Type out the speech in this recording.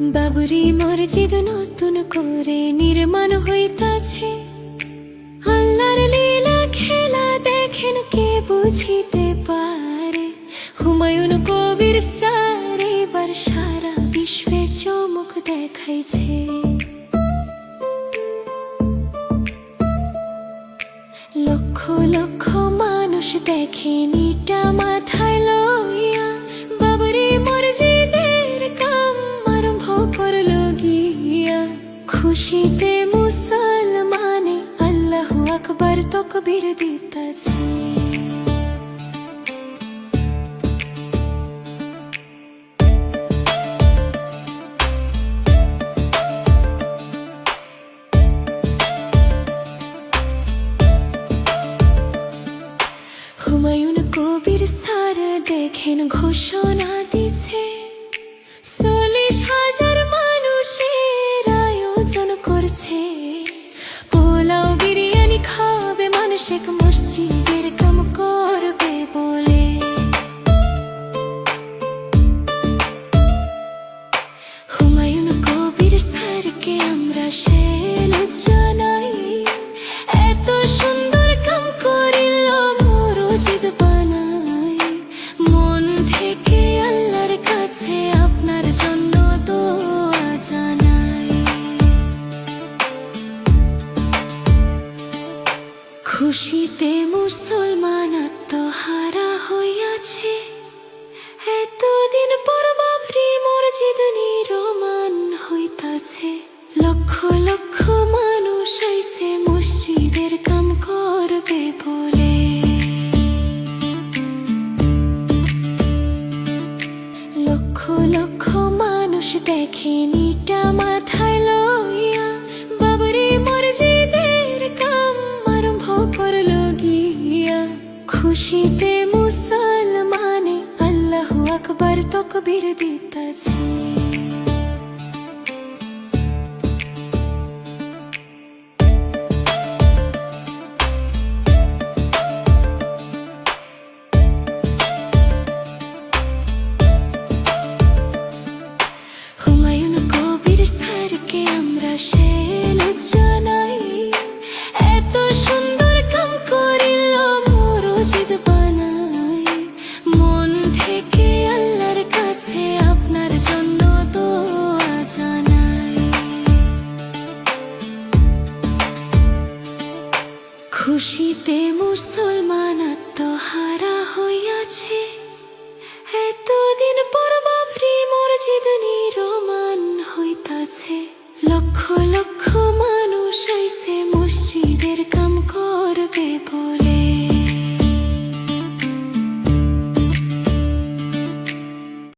বাবরি মসজিদ নতুন করে নির্মাণ হইতাছে। আল্লাহর লীলা খেলা দেখেন কে বুঝিতে পারে। হুমায়ুন কবির স্যার এবার সারা বিশ্বে চমক দেখাইছে। লক্ষ লক্ষ মানুষ দেখেন ইটা মাথায় লইয়া, বাবরি মসজিদের কাম আরম্ভ করলো গিয়া। খুশিতে মুসলমানে আল্লাহু আকবার তাকবীর দিতাছে। হুমায়ুন কবির স্যার দেখেন ঘোষণা দিছে, 40,000 মানুষের আয়োজন করছে। পোলাও বিরিয়ানি খাবে মানুষ, এক মসজিদের কাম করবে বলে। হুমায়ুন কবির স্যারকে আমরা সেলুট জানাই। এত সুন্দর কাম করিল মসজিদ বানাই। মন থেকে আল্লাহর কাছে আপনার জন্য দোয়া জানাই। খুশিতে মুসলমান আত্মহারা হইয়াছে। এতদিন পর বাবরি মসজিদ নির্মাণ হইতাছে। লক্ষ লক্ষ মানুষ আইছে মসজিদের কাম করবে বলে। লক্ষ লক্ষ মানুষ দেখেন ইটা মাথায় লইয়া, বাবরি মসজিদের কাম আরম্ভ করলো গিয়া। খুশিতে মুসলমানে আল্লাহু আকবার তাকবীর দিতাছে। হুমায়ুন কবির স্যারকে আমরা সেলুট জানাই। এত সুন্দর কাম করিল মসজিদ বানাই। মন থেকে আল্লাহর কাছে আপনার জন্য দোয়া জানাই। খুশিতে মুসলমান আত্মহারা হইয়াছে। এতদিন পর বাবরি মসজিদ নির্মাণ হইতাছে। লক্ষ লক্ষ